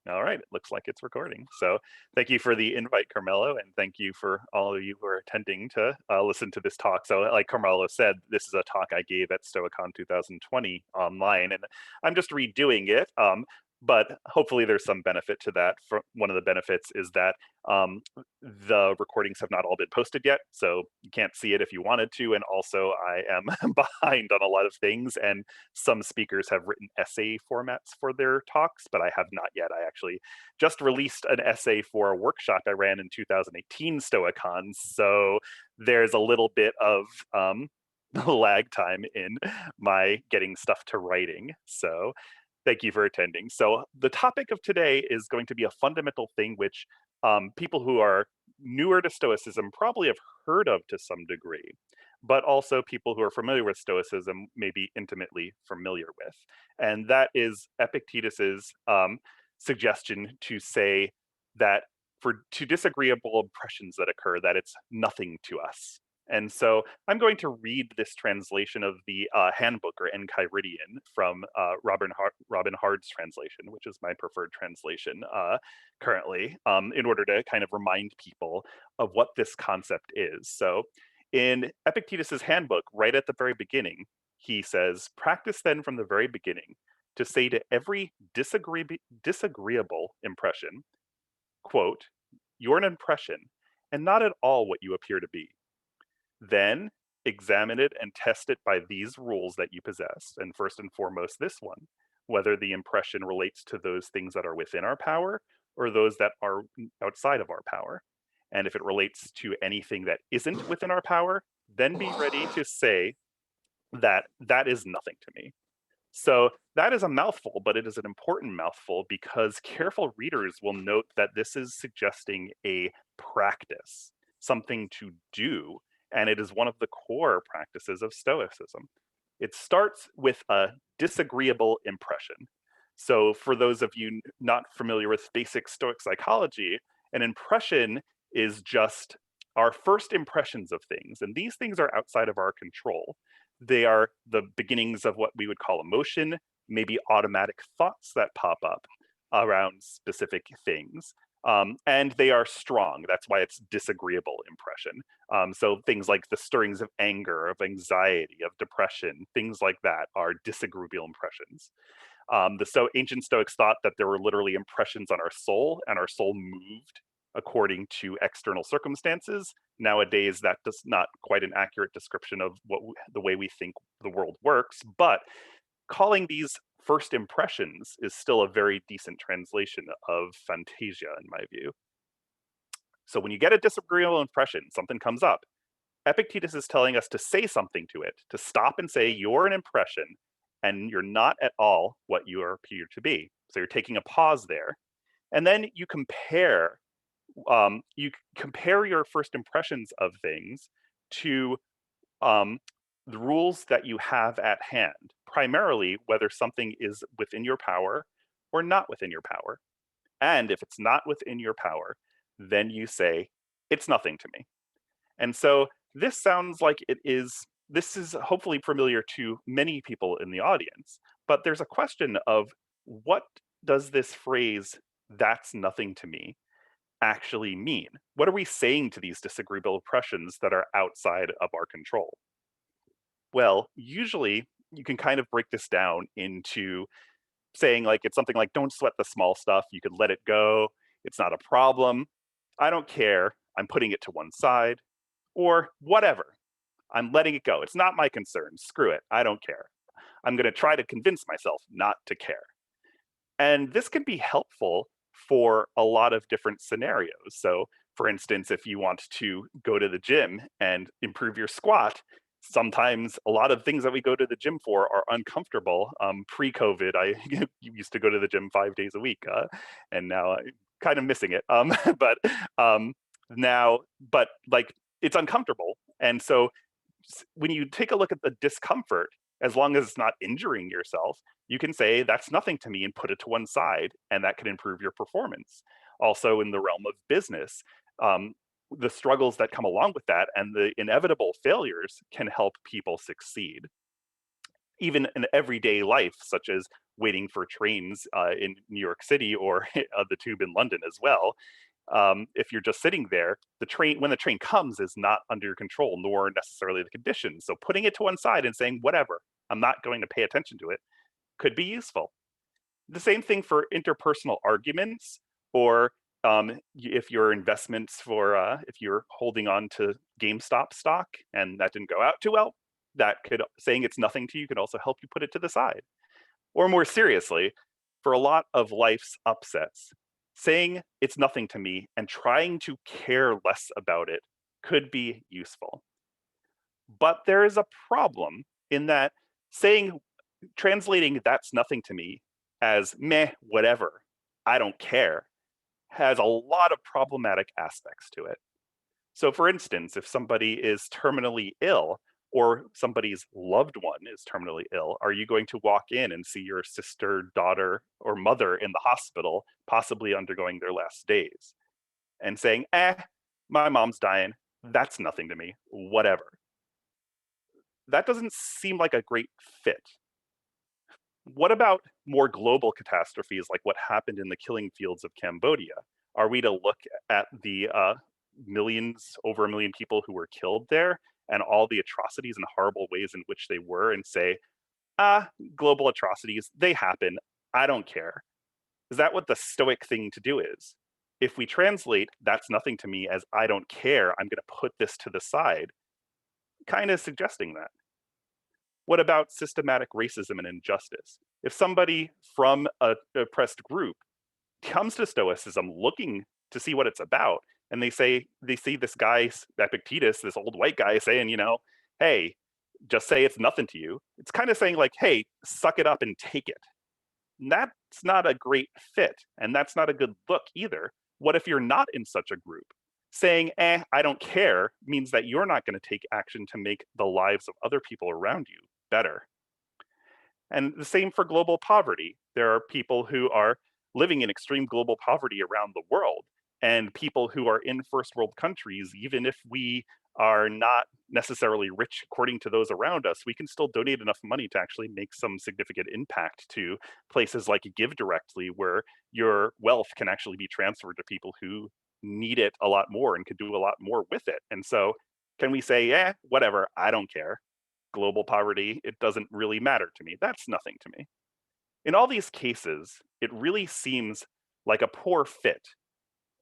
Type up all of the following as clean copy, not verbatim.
All right, it looks like it's recording. So thank you for the invite, Carmelo, and thank you for all of you who are attending to listen to this talk. So like Carmelo said, this is a talk I gave at Stoicon 2020 online, and I'm just redoing it. But hopefully there's some benefit to that. One of the benefits is that the recordings have not all been posted yet, so you can't see it if you wanted to. And also I am behind on a lot of things, and some speakers have written essay formats for their talks, but I have not yet. I actually just released an essay for a workshop I ran in 2018 Stoicon, so there's a little bit of lag time in my getting stuff to writing. So thank you for attending. So the topic of today is going to be a fundamental thing which people who are newer to Stoicism probably have heard of to some degree, but also people who are familiar with Stoicism may be intimately familiar with. And that is Epictetus's suggestion to say that for two disagreeable impressions that occur, that it's nothing to us. And so I'm going to read this translation of the Handbook, or Enchiridion, from Robin Hard's translation, which is my preferred translation currently, in order to kind of remind people of what this concept is. So in Epictetus's Handbook, right at the very beginning, he says, "Practice then from the very beginning to say to every disagreeable impression, quote, you're an impression, and not at all what you appear to be. Then examine it and test it by these rules that you possess. And first and foremost, this one, whether the impression relates to those things that are within our power or those that are outside of our power. And if it relates to anything that isn't within our power, then be ready to say that that is nothing to me." So that is a mouthful, but it is an important mouthful because careful readers will note that this is suggesting a practice, something to do, and it is one of the core practices of Stoicism. It starts with a disagreeable impression. So for those of you not familiar with basic Stoic psychology, an impression is just our first impressions of things, and these things are outside of our control. They are the beginnings of what we would call emotion, maybe automatic thoughts that pop up around specific things. And they are strong. That's why it's disagreeable impression. So things like the stirrings of anger, of anxiety, of depression, things like that are disagreeable impressions. The ancient Stoics thought that there were literally impressions on our soul, and our soul moved according to external circumstances. Nowadays, that does not quite an accurate description of the way we think the world works, but calling these first impressions is still a very decent translation of fantasia, in my view. So when you get a disagreeable impression, something comes up, Epictetus is telling us to say something to it, to stop and say, you're an impression, and you're not at all what you appear to be. So you're taking a pause there. And then you compare your first impressions of things to um, the rules that you have at hand, primarily whether something is within your power or not within your power. And if it's not within your power, then you say, it's nothing to me. And so this sounds like this is hopefully familiar to many people in the audience, but there's a question of what does this phrase, that's nothing to me, actually mean? What are we saying to these disagreeable impressions that are outside of our control? Well, usually you can kind of break this down into saying like it's something like, don't sweat the small stuff, you could let it go, it's not a problem, I don't care, I'm putting it to one side, or whatever, I'm letting it go, it's not my concern, screw it, I don't care. I'm going to try to convince myself not to care. And this can be helpful for a lot of different scenarios. So, for instance, if you want to go to the gym and improve your squat, sometimes a lot of things that we go to the gym for are uncomfortable. Pre-COVID, I used to go to the gym 5 days a week, and now I'm kind of missing it. But um, now, but like it's uncomfortable, and so when you take a look at the discomfort, as long as it's not injuring yourself, you can say that's nothing to me and put it to one side, and that can improve your performance. Also, in the realm of business, um, the struggles that come along with that and the inevitable failures can help people succeed. even in everyday life, such as waiting for trains in New York City or the tube in London as well. If you're just sitting there, when the train comes is not under your control, nor necessarily the conditions. So putting it to one side and saying, whatever, I'm not going to pay attention to it, could be useful. The same thing for interpersonal arguments, or if your investments if you're holding on to GameStop stock and that didn't go out too well, saying it's nothing to you could also help you put it to the side. Or more seriously, for a lot of life's upsets, saying it's nothing to me and trying to care less about it could be useful. But there is a problem in that translating that's nothing to me as meh, whatever, I don't care, has a lot of problematic aspects to it. So, for instance, if somebody is terminally ill or somebody's loved one is terminally ill, are you going to walk in and see your sister, daughter, or mother in the hospital, possibly undergoing their last days, and saying, my mom's dying, that's nothing to me, whatever? That doesn't seem like a great fit. What about more global catastrophes like what happened in the killing fields of Cambodia? Are we to look at the over a million people who were killed there and all the atrocities and horrible ways in which they were and say, global atrocities, they happen, I don't care? Is that what the Stoic thing to do is? If we translate that's nothing to me as I don't care, I'm going to put this to the side, kind of suggesting that. What about systematic racism and injustice? If somebody from an oppressed group comes to Stoicism looking to see what it's about, and they see this guy, Epictetus, this old white guy saying, hey, just say it's nothing to you. It's kind of saying like, hey, suck it up and take it. And that's not a great fit, and that's not a good look either. What if you're not in such a group? Saying, I don't care means that you're not going to take action to make the lives of other people around you better. And the same for global poverty. There are people who are living in extreme global poverty around the world, and people who are in first world countries, even if we are not necessarily rich according to those around us, we can still donate enough money to actually make some significant impact to places like Give Directly, where your wealth can actually be transferred to people who need it a lot more and could do a lot more with it. And so can we say, whatever, I don't care. Global poverty, it doesn't really matter to me. That's nothing to me. In all these cases, it really seems like a poor fit,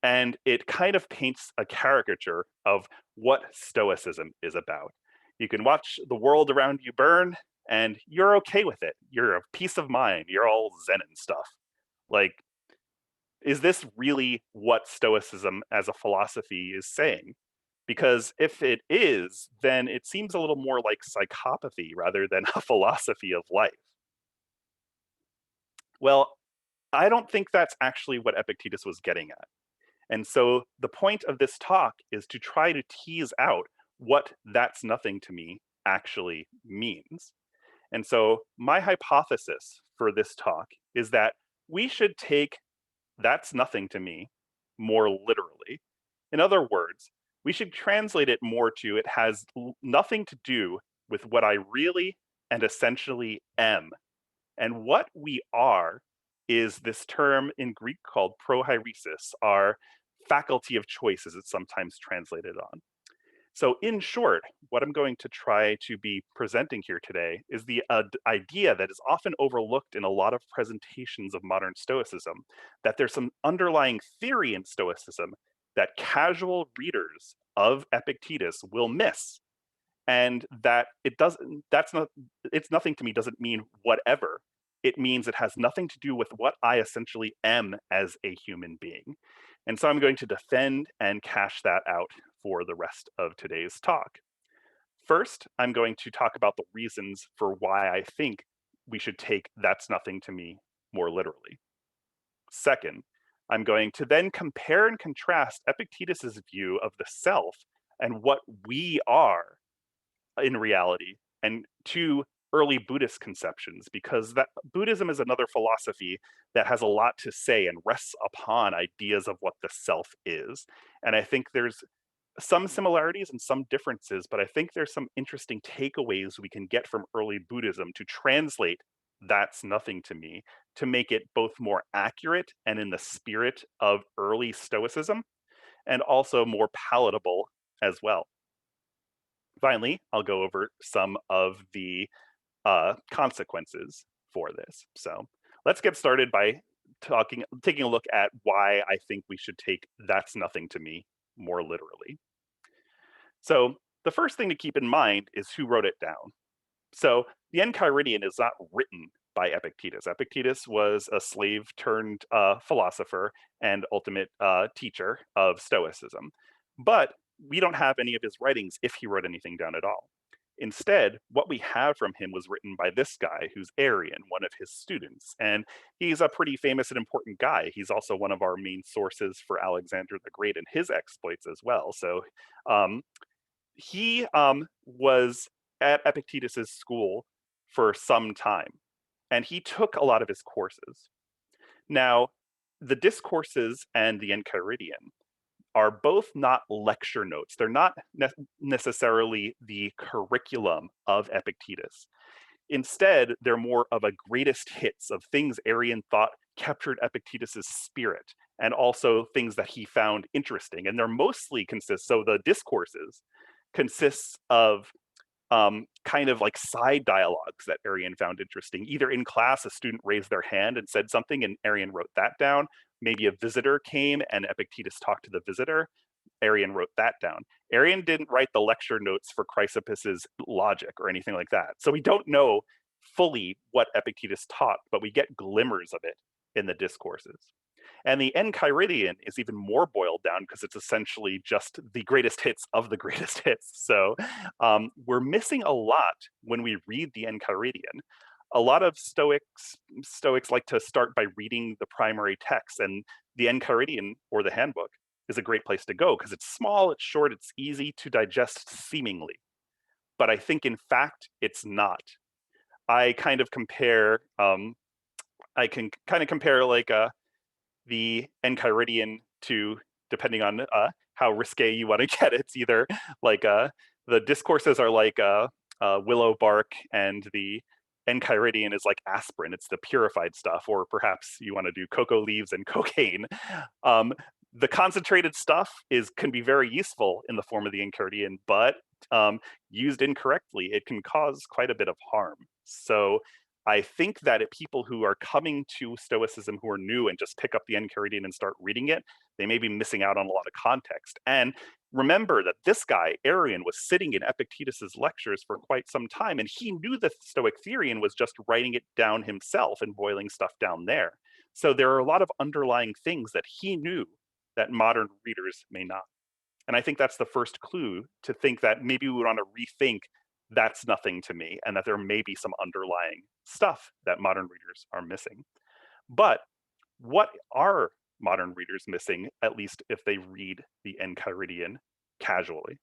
and it kind of paints a caricature of what Stoicism is about. You can watch the world around you burn, and you're okay with it. You're of peace of mind. You're all zen and stuff. Like, is this really what Stoicism as a philosophy is saying? Because if it is, then it seems a little more like psychopathy rather than a philosophy of life. Well, I don't think that's actually what Epictetus was getting at. And so the point of this talk is to try to tease out what that's nothing to me actually means. And so my hypothesis for this talk is that we should take that's nothing to me more literally. In other words, we should translate it more to it has nothing to do with what I really and essentially am. And what we are is this term in Greek called proheresis, our faculty of choice, as it's sometimes translated on. So, in short, what I'm going to try to be presenting here today is the idea that is often overlooked in a lot of presentations of modern Stoicism, that there's some underlying theory in Stoicism that casual readers of Epictetus will miss, and that it's nothing to me doesn't mean whatever. It means it has nothing to do with what I essentially am as a human being. And so I'm going to defend and cash that out for the rest of today's talk. First, I'm going to talk about the reasons for why I think we should take that's nothing to me more literally. Second, I'm going to then compare and contrast Epictetus's view of the self and what we are in reality, and two early Buddhist conceptions, because that Buddhism is another philosophy that has a lot to say and rests upon ideas of what the self is. And I think there's some similarities and some differences, but I think there's some interesting takeaways we can get from early Buddhism to translate "that's nothing to me" to make it both more accurate and in the spirit of early Stoicism, and also more palatable as well. Finally, I'll go over some of the consequences for this. So let's get started by taking a look at why I think we should take "that's nothing to me" more literally. So the first thing to keep in mind is who wrote it down. So the Enchiridion is not written by Epictetus. Epictetus was a slave turned philosopher and ultimate teacher of Stoicism. But we don't have any of his writings if he wrote anything down at all. Instead, what we have from him was written by this guy who's Arian, one of his students. And he's a pretty famous and important guy. He's also one of our main sources for Alexander the Great and his exploits as well. So um, he was at Epictetus's school for some time, and he took a lot of his courses. Now, the discourses and the Enchiridion are both not lecture notes. They're not necessarily the curriculum of Epictetus. Instead, they're more of a greatest hits of things Arian thought captured Epictetus's spirit, and also things that he found interesting. And they're mostly so the discourses consists of kind of like side dialogues that Arian found interesting. Either in class, a student raised their hand and said something, and Arian wrote that down. Maybe a visitor came and Epictetus talked to the visitor. Arian wrote that down. Arian didn't write the lecture notes for Chrysippus's logic or anything like that. So we don't know fully what Epictetus taught, but we get glimmers of it in the discourses. And the Enchiridion is even more boiled down because it's essentially just the greatest hits of the greatest hits. So we're missing a lot when we read the Enchiridion. A lot of Stoics like to start by reading the primary text, and the Enchiridion or the Handbook is a great place to go because it's small, it's short, it's easy to digest seemingly. But I think in fact it's not. I kind of compare, I can kind of compare like the Enchiridion to, depending on how risque you want to get it, it's either like the discourses are like willow bark, and the Enchiridion is like aspirin. It's the purified stuff, or perhaps you want to do cocoa leaves and cocaine. The concentrated stuff can be very useful in the form of the Enchiridion, but used incorrectly, it can cause quite a bit of harm. So I think that people who are coming to Stoicism who are new and just pick up the Enchiridion and start reading it, they may be missing out on a lot of context. And remember that this guy, Arian, was sitting in Epictetus's lectures for quite some time, and he knew the Stoic theory and was just writing it down himself and boiling stuff down there. So there are a lot of underlying things that he knew that modern readers may not. And I think that's the first clue to think that maybe we want to rethink "that's nothing to me," and that there may be some underlying stuff that modern readers are missing. But what are modern readers missing, at least if they read the Enchiridion casually?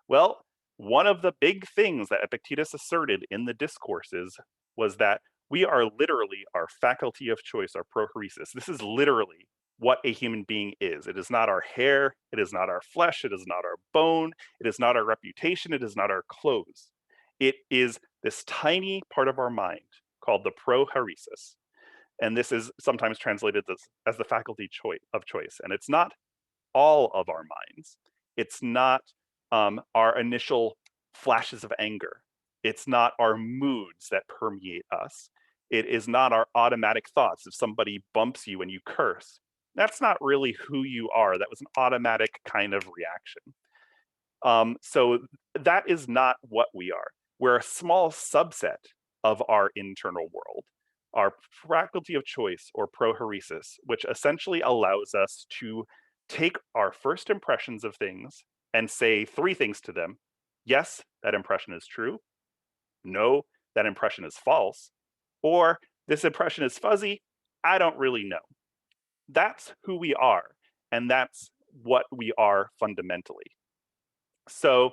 Well, one of the big things that Epictetus asserted in the discourses was that we are literally our faculty of choice, our proheresis. This is literally what a human being is. It is not our hair, it is not our flesh, it is not our bone, it is not our reputation, it is not our clothes. It is this tiny part of our mind called the proheresis. And this is sometimes translated as the faculty of choice. And it's not all of our minds. It's not our initial flashes of anger. It's not our moods that permeate us. It is not our automatic thoughts. If somebody bumps you and you curse, that's not really who you are. That was an automatic kind of reaction. So that is not what we are. We're a small subset of our internal world, our faculty of choice or proheresis, which essentially allows us to take our first impressions of things and say three things to them. Yes, that impression is true. No, that impression is false. Or this impression is fuzzy. I don't really know. That's who we are, and that's what we are fundamentally. So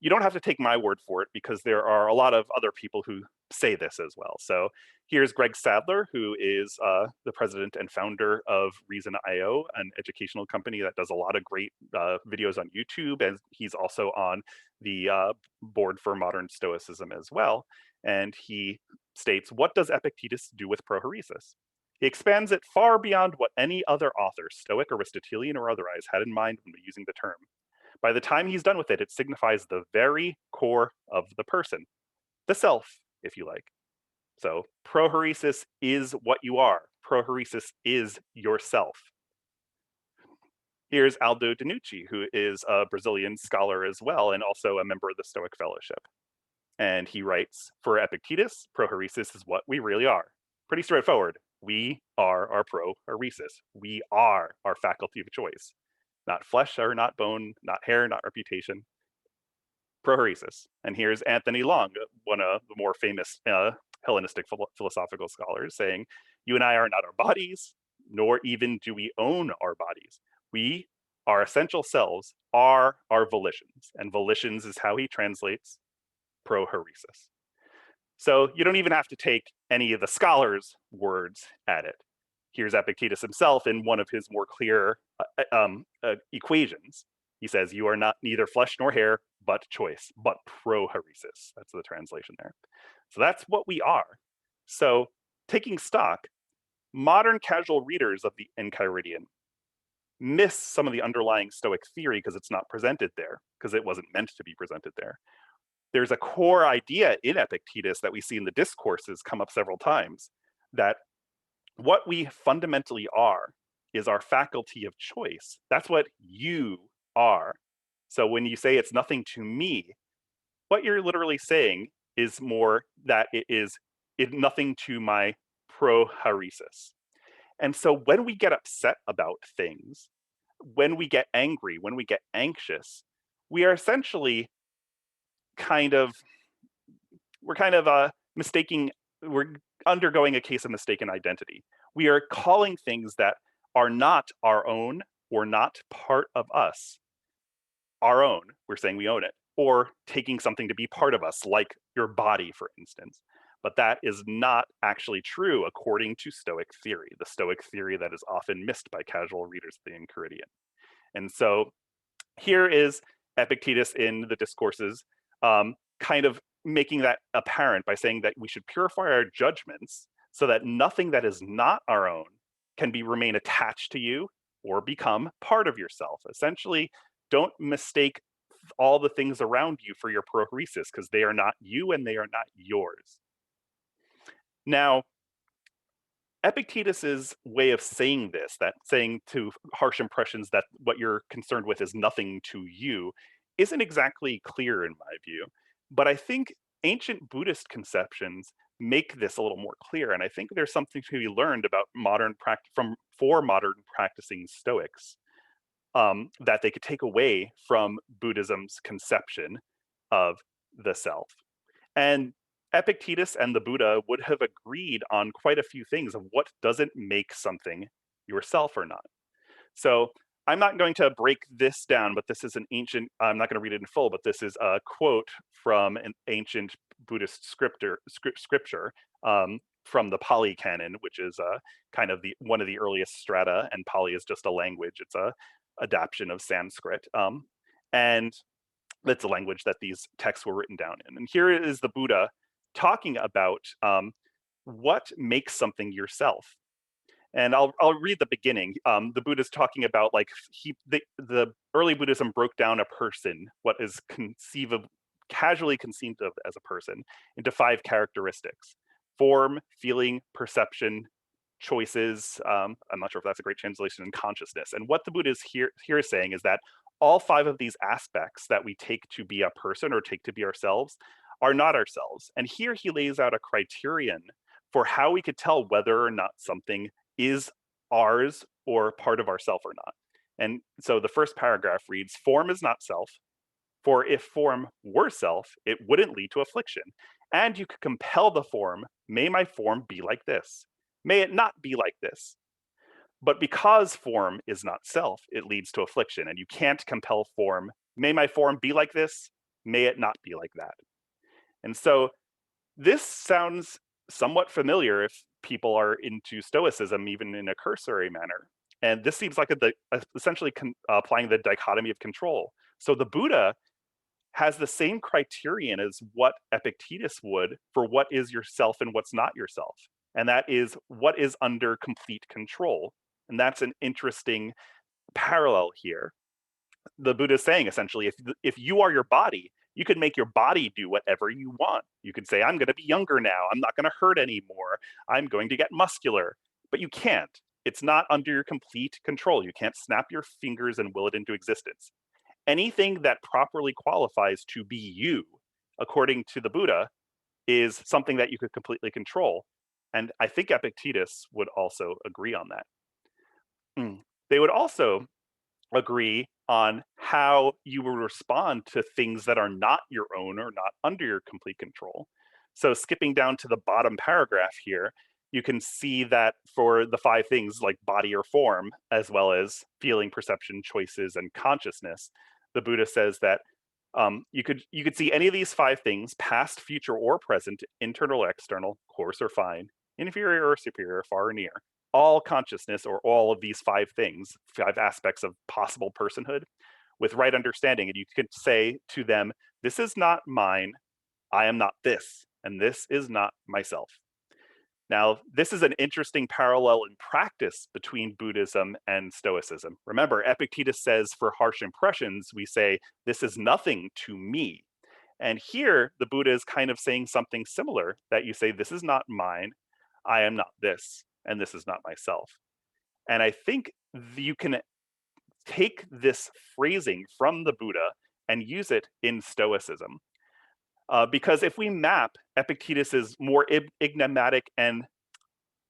you don't have to take my word for it, because there are a lot of other people who say this as well. So here's Greg Sadler, who is the president and founder of Reason.io, an educational company that does a lot of great videos on YouTube, and he's also on the board for Modern Stoicism as well. And he states, what does Epictetus do with proheresis? He expands it far beyond what any other author, Stoic, Aristotelian, or otherwise, had in mind when using the term. By the time he's done with it, it signifies the very core of the person, the self, if you like. So proheresis is what you are. Proheresis is yourself. Here's Aldo Danucci, who is a Brazilian scholar as well, and also a member of the Stoic Fellowship. And he writes, for Epictetus, proheresis is what we really are. Pretty straightforward. We are our proheresis. We are our faculty of choice. Not flesh or not bone, not hair, not reputation. Proheresis. And here's Anthony Long, one of the more famous Hellenistic philosophical scholars, saying, you and I are not our bodies, nor even do we own our bodies. We, our essential selves, are our volitions. And volitions is how he translates proheresis. So you don't even have to take any of the scholars' words at it. Here's Epictetus himself in one of his more clear equations. He says, you are not neither flesh nor hair, but choice, but proheresis. That's the translation there. So that's what we are. So taking stock, modern casual readers of the Enchiridion miss some of the underlying Stoic theory because it's not presented there, because it wasn't meant to be presented there. There's a core idea in Epictetus that we see in the discourses come up several times, that what we fundamentally are is our faculty of choice. That's what you are. So when you say it's nothing to me, what you're literally saying is more that it is nothing to my proheresis. And so when we get upset about things, when we get angry, when we get anxious, we are essentially we're undergoing a case of mistaken identity. We are calling things that are not our own or not part of us our own. We're saying we own it, or taking something to be part of us, like your body, for instance. But that is not actually true according to Stoic theory, the Stoic theory that is often missed by casual readers of the Enchiridion. And so here is Epictetus in the discourses, kind of making that apparent by saying that we should purify our judgments so that nothing that is not our own can remain attached to you or become part of yourself. Essentially, don't mistake all the things around you for your proheresis, because they are not you and they are not yours. Now, Epictetus's way of saying this, that saying to harsh impressions that what you're concerned with is nothing to you, isn't exactly clear in my view. But I think ancient Buddhist conceptions make this a little more clear, and I think there's something to be learned about modern practicing Stoics that they could take away from Buddhism's conception of the self. And Epictetus and the Buddha would have agreed on quite a few things of what doesn't make something yourself or not. So I'm not going to break this down, but this is I'm not going to read it in full, but this is a quote from an ancient Buddhist scripture from the Pali Canon, which is kind of one of the earliest strata, and Pali is just a language. It's a adaptation of Sanskrit. And that's a language that these texts were written down in. And here is the Buddha talking about what makes something yourself. And I'll read the beginning. The Buddha's talking about, like, the early Buddhism broke down a person, what is casually conceived of as a person, into 5 characteristics: form, feeling, perception, choices. I'm not sure if that's a great translation, and consciousness. And what the Buddha is here saying is that all 5 of these aspects that we take to be a person or take to be ourselves are not ourselves. And here he lays out a criterion for how we could tell whether or not something is ours or part of ourself or not. And so the first paragraph reads, form is not self, for if form were self, it wouldn't lead to affliction. And you could compel the form, may my form be like this, may it not be like this. But because form is not self, it leads to affliction, and you can't compel form, may my form be like this, May it not be like that. And so this sounds somewhat familiar if people are into Stoicism, even in a cursory manner. And this seems like essentially applying the dichotomy of control. So the Buddha has the same criterion as what Epictetus would for what is yourself and what's not yourself. And that is what is under complete control. And that's an interesting parallel here. The Buddha is saying essentially, if you are your body, you could make your body do whatever you want. You could say, I'm going to be younger now. I'm not going to hurt anymore. I'm going to get muscular. But you can't. It's not under your complete control. You can't snap your fingers and will it into existence. Anything that properly qualifies to be you, according to the Buddha, is something that you could completely control. And I think Epictetus would also agree on that. They would also agree on how you will respond to things that are not your own or not under your complete control. So skipping down to the bottom paragraph here, you can see that for the 5 things like body or form, as well as feeling, perception, choices, and consciousness, the Buddha says that you could see any of these 5 things, past, future, or present, internal or external, coarse or fine, inferior or superior, far or near, all consciousness, or all of these 5 things, 5 aspects of possible personhood, with right understanding. And you could say to them, this is not mine, I am not this, and this is not myself. Now, this is an interesting parallel in practice between Buddhism and Stoicism. Remember, Epictetus says for harsh impressions, we say, this is nothing to me. And here, the Buddha is kind of saying something similar, that you say, this is not mine, I am not this, and this is not myself. And I think you can take this phrasing from the Buddha and use it in Stoicism. Because if we map Epictetus's more enigmatic and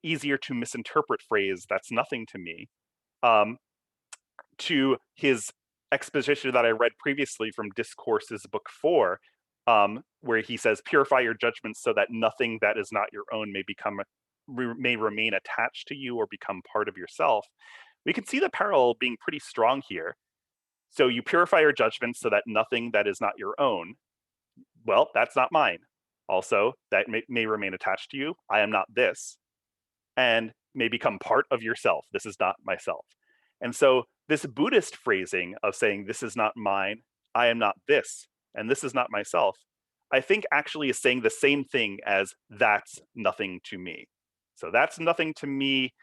easier to misinterpret phrase, that's nothing to me, to his exposition that I read previously from Discourses, Book 4, where he says, purify your judgments so that nothing that is not your own may remain attached to you or become part of yourself. We can see the parallel being pretty strong here. So you purify your judgments so that nothing that is not your own, well, that's not mine. Also, that may remain attached to you. I am not this, and may become part of yourself. This is not myself. And so this Buddhist phrasing of saying, this is not mine, I am not this, and this is not myself, I think actually is saying the same thing as that's nothing to me. So that's nothing to me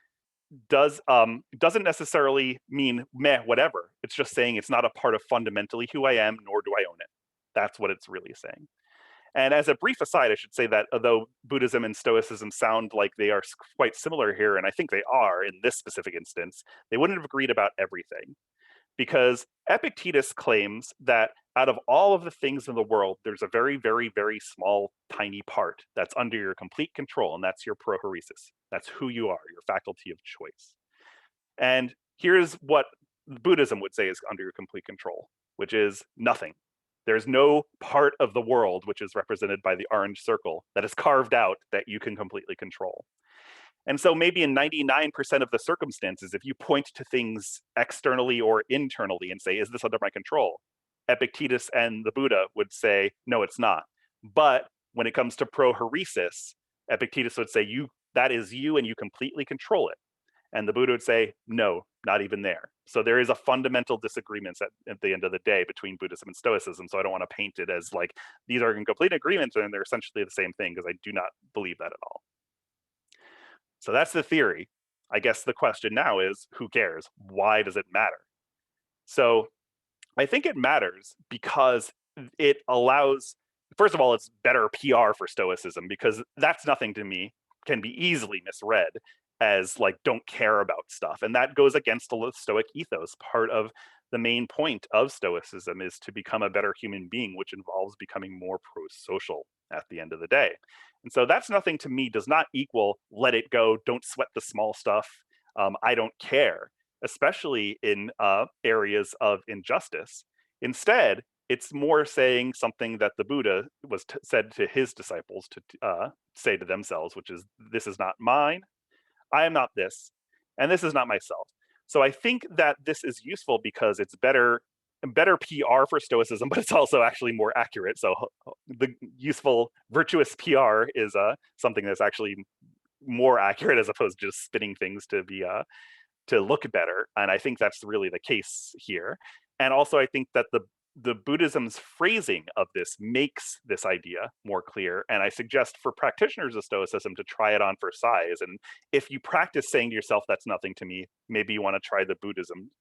doesn't necessarily mean meh, whatever. It's just saying it's not a part of fundamentally who I am, nor do I own it. That's what it's really saying. And as a brief aside, I should say that although Buddhism and Stoicism sound like they are quite similar here, and I think they are in this specific instance, they wouldn't have agreed about everything. Because Epictetus claims that out of all of the things in the world, there's a very, very, very small, tiny part that's under your complete control, and that's your proheresis. That's who you are, your faculty of choice. And here's what Buddhism would say is under your complete control, which is nothing. There's no part of the world, which is represented by the orange circle, that is carved out that you can completely control. And so maybe in 99% of the circumstances, if you point to things externally or internally and say, is this under my control? Epictetus and the Buddha would say, no, it's not. But when it comes to proheresis, Epictetus would say, that is you and you completely control it. And the Buddha would say, no, not even there. So there is a fundamental disagreement at the end of the day between Buddhism and Stoicism. So I don't want to paint it as like, these are in complete agreement and they're essentially the same thing, because I do not believe that at all. So that's the theory. I guess the question now is, who cares? Why does it matter? So I think it matters because it allows, first of all, it's better PR for Stoicism, because that's nothing to me can be easily misread as like, don't care about stuff. And that goes against the Stoic ethos. Part of the main point of Stoicism is to become a better human being, which involves becoming more pro-social at the end of the day. And so that's nothing to me does not equal let it go, don't sweat the small stuff, I don't care, especially in areas of injustice. Instead, it's more saying something that the Buddha said to his disciples to say to themselves, which is, this is not mine, I am not this, and this is not myself. So I think that this is useful because it's better better PR for Stoicism, but it's also actually more accurate. So the useful, virtuous PR is something that's actually more accurate as opposed to just spinning things to be to look better. And I think that's really the case here. And also, I think that the Buddhism's phrasing of this makes this idea more clear. And I suggest for practitioners of Stoicism to try it on for size. And if you practice saying to yourself, that's nothing to me, maybe you want to try the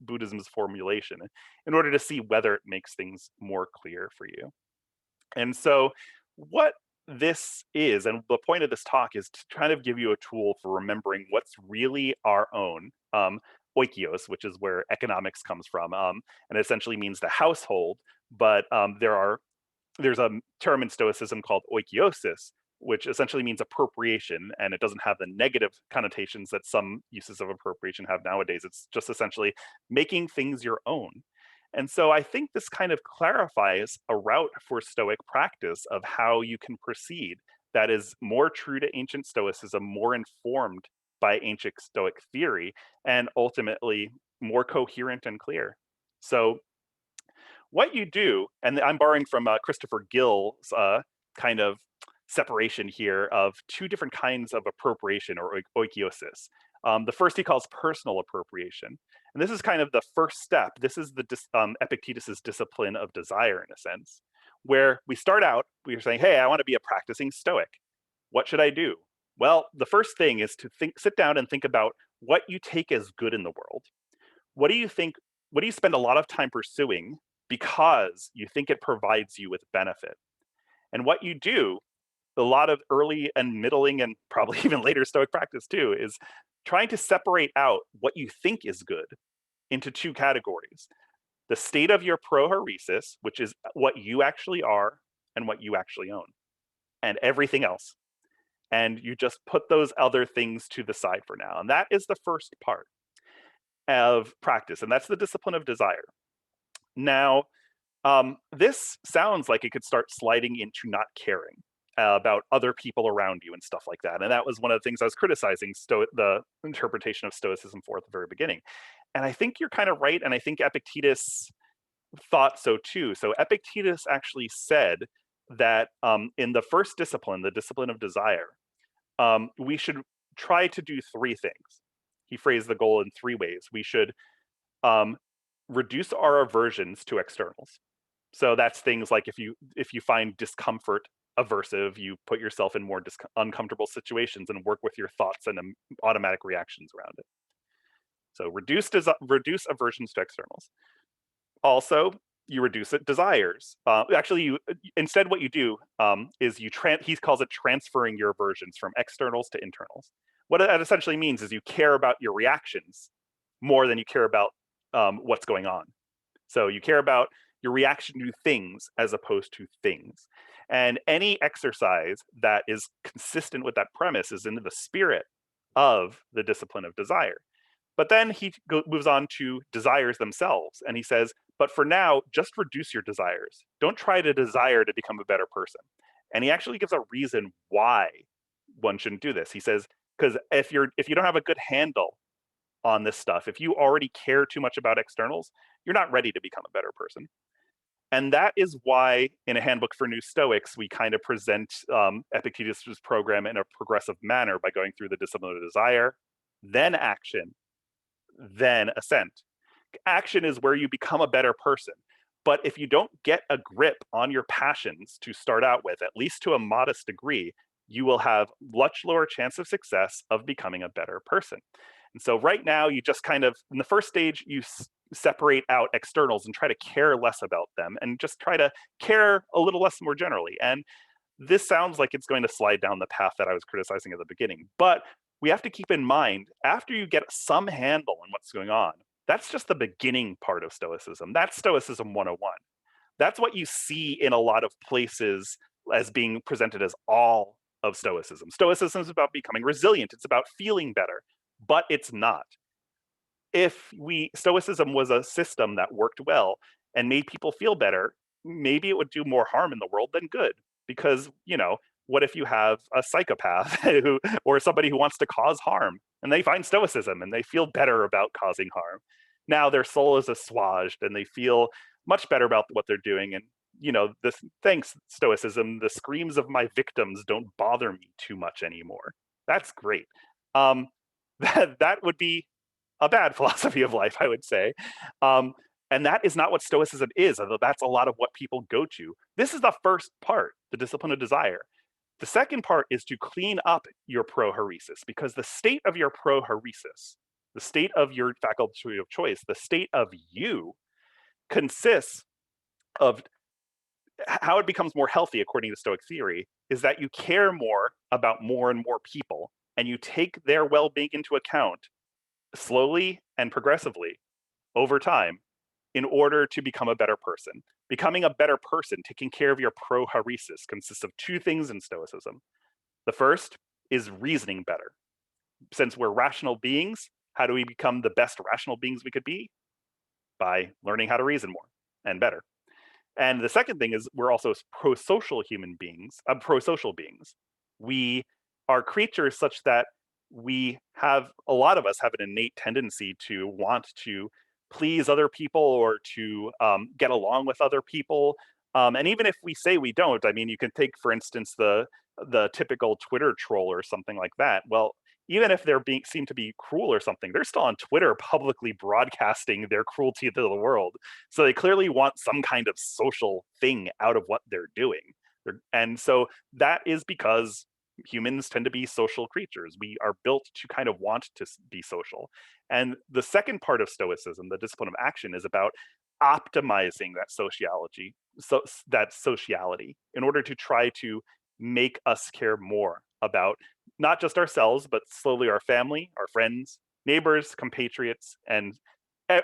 Buddhism's formulation in order to see whether it makes things more clear for you. And so what this is, and the point of this talk is to kind of give you a tool for remembering what's really our own. Oikios, which is where economics comes from, and essentially means the household. But there's a term in Stoicism called Oikiosis, which essentially means appropriation, and it doesn't have the negative connotations that some uses of appropriation have nowadays. It's just essentially making things your own. And so I think this kind of clarifies a route for Stoic practice of how you can proceed that is more true to ancient Stoicism, more informed by ancient Stoic theory, and ultimately more coherent and clear. So what you do, and I'm borrowing from Christopher Gill's kind of separation here of two different kinds of appropriation or oikiosis. The first he calls personal appropriation. And this is kind of the first step. This is the Epictetus's discipline of desire, in a sense, where we start out, we're saying, hey, I want to be a practicing Stoic. What should I do? Well, the first thing is to sit down and think about what you take as good in the world. What do you spend a lot of time pursuing because you think it provides you with benefit? And what you do, a lot of early and middling and probably even later Stoic practice too, is trying to separate out what you think is good into two categories. The state of your proheresis, which is what you actually are and what you actually own, and everything else. And you just put those other things to the side for now. And that is the first part of practice, and that's the discipline of desire. Now, this sounds like it could start sliding into not caring about other people around you and stuff like that. And that was one of the things I was criticizing the interpretation of Stoicism for at the very beginning. And I think you're kind of right, and I think Epictetus thought so too. So Epictetus actually said that in the first discipline, the discipline of desire, we should try to do three things. He phrased the goal in three ways. We should reduce our aversions to externals. So that's things like if you find discomfort aversive, you put yourself in more uncomfortable situations and work with your thoughts and automatic reactions around it. So reduce aversions to externals. Also, you reduce desires. Actually, instead what you do is he calls it transferring your aversions from externals to internals. What that essentially means is you care about your reactions more than you care about what's going on. So you care about your reaction to things as opposed to things. And any exercise that is consistent with that premise is in the spirit of the discipline of desire. But then he moves on to desires themselves, and he says, but for now, just reduce your desires. Don't try to desire to become a better person. And he actually gives a reason why one shouldn't do this. He says, because if you don't have a good handle on this stuff, if you already care too much about externals, you're not ready to become a better person. And that is why in A Handbook for New Stoics, we kind of present Epictetus' program in a progressive manner by going through the discipline of desire, then action, then assent. Action is where you become a better person. But if you don't get a grip on your passions to start out with, at least to a modest degree, you will have much lower chance of success of becoming a better person. And so right now, you just kind of, in the first stage, you separate out externals and try to care less about them and just try to care a little less more generally. And this sounds like it's going to slide down the path that I was criticizing at the beginning. But we have to keep in mind, after you get some handle on what's going on, that's just the beginning part of Stoicism. That's Stoicism 101. That's what you see in a lot of places as being presented as all of Stoicism. Stoicism is about becoming resilient. It's about feeling better, but it's not. If Stoicism was a system that worked well and made people feel better, maybe it would do more harm in the world than good. Because, what if you have a psychopath or somebody who wants to cause harm and they find Stoicism and they feel better about causing harm? Now their soul is assuaged and they feel much better about what they're doing. And, thanks, Stoicism, the screams of my victims don't bother me too much anymore. That's great. That would be a bad philosophy of life, I would say. And that is not what Stoicism is, although that's a lot of what people go to. This is the first part, the discipline of desire. The second part is to clean up your proheresis, because the state of your proheresis, the state of your faculty of choice, the state of you, consists of how it becomes more healthy, according to Stoic theory, is that you care more about more and more people, and you take their well-being into account slowly and progressively over time in order to become a better person. Becoming a better person, taking care of your proheresis, consists of two things in Stoicism. The first is reasoning better. Since we're rational beings, how do we become the best rational beings we could be? By learning how to reason more and better. And the second thing is we're also pro-social beings. We are creatures such that a lot of us have an innate tendency to want to please other people or to get along with other people. And even if we say we don't, I mean, you can take, for instance, the typical Twitter troll or something like that. Well, even if they're seem to be cruel or something, they're still on Twitter publicly broadcasting their cruelty to the world. So they clearly want some kind of social thing out of what they're doing. And so that is because humans tend to be social creatures. We are built to kind of want to be social. And the second part of Stoicism, the discipline of action, is about optimizing that sociality in order to try to make us care more about not just ourselves, but slowly our family, our friends, neighbors, compatriots, and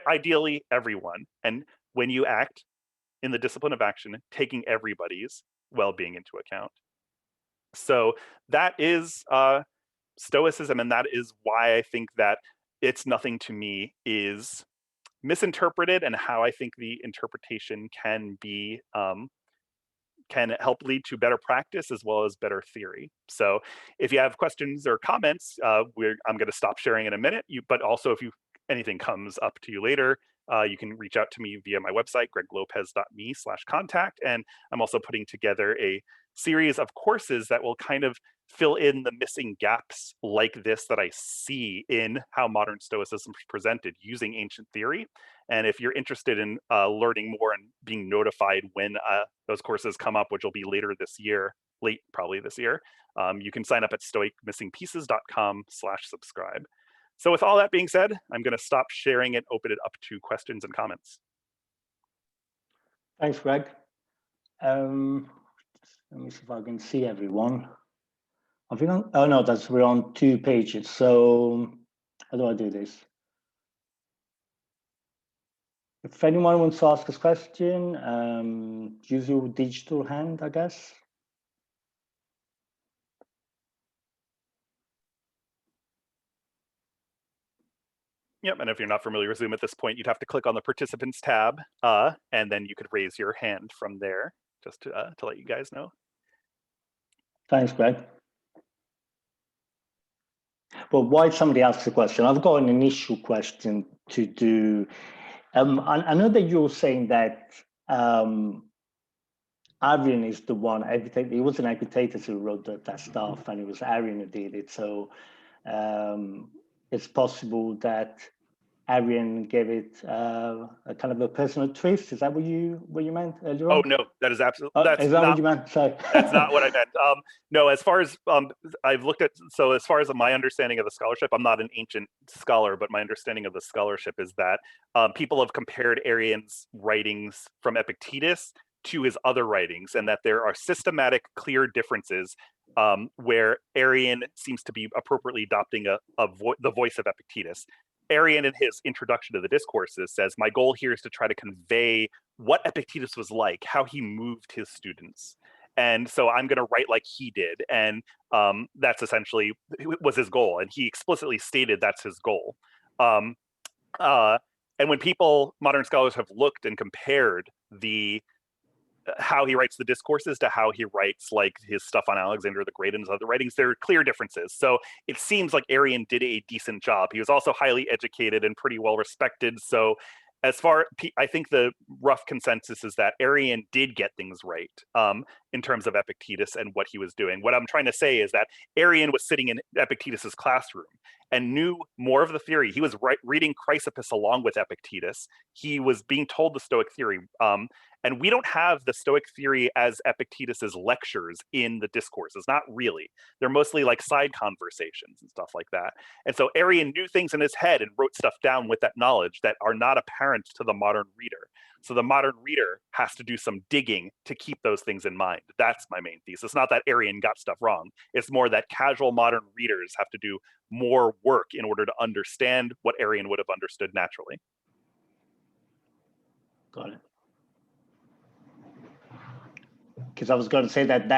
ideally everyone. And when you act in the discipline of action, taking everybody's well-being into account. So that is Stoicism, and that is why I think that It's Nothing to Me is misinterpreted, and how I think the interpretation can help lead to better practice as well as better theory. So if you have questions or comments, I'm going to stop sharing in a minute. But also, if anything comes up to you later, you can reach out to me via my website, greglopez.me/contact. And I'm also putting together a series of courses that will kind of fill in the missing gaps like this that I see in how modern Stoicism is presented using ancient theory. And if you're interested in learning more and being notified when those courses come up, which will be later this year, probably this year, you can sign up at stoicmissingpieces.com/subscribe. So with all that being said, I'm going to stop sharing and open it up to questions and comments. Thanks, Greg. Let me see if I can see everyone. I think oh no, we're on 2 pages. So how do I do this? If anyone wants to ask us a question, use your digital hand, I guess. Yep, and if you're not familiar with Zoom at this point, you'd have to click on the Participants tab, and then you could raise your hand from there, just to let you guys know. Thanks, Greg. Well, while somebody asks a question, I've got an initial question to do. I know that you're saying that Arian is the one, it wasn't Epictetus who wrote that stuff, and it was Arian who did it. So it's possible that Arian gave it a kind of a personal twist. Is that what you meant earlier on? Oh no, that is absolutely. Is that what you meant? Sorry. That's not what I meant. No, as far as I've looked at, so as far as my understanding of the scholarship, I'm not an ancient scholar, but my understanding of the scholarship is that people have compared Arian's writings from Epictetus to his other writings, and that there are systematic, clear differences where Arian seems to be appropriately adopting the voice of Epictetus. Arian, in his introduction to the discourses, says, my goal here is to try to convey what Epictetus was like, how he moved his students. And so I'm going to write like he did. And that's essentially was his goal. And he explicitly stated that's his goal. And when modern scholars have looked and compared how he writes the discourses to how he writes like his stuff on Alexander the Great and his other writings, there are clear differences. So it seems like Arian did a decent job. He was also highly educated and pretty well respected. So I think the rough consensus is that Arian did get things right in terms of Epictetus and what he was doing. What I'm trying to say is that Arian was sitting in Epictetus's classroom and knew more of the theory. He was reading Chrysippus along with Epictetus. He was being told the Stoic theory. And we don't have the Stoic theory as Epictetus's lectures in the discourses, not really. They're mostly like side conversations and stuff like that. And so Arian knew things in his head and wrote stuff down with that knowledge that are not apparent to the modern reader. So the modern reader has to do some digging to keep those things in mind. That's my main thesis. Not that Arian got stuff wrong. It's more that casual modern readers have to do more work in order to understand what Arian would have understood naturally. Got it. Because I was going to say that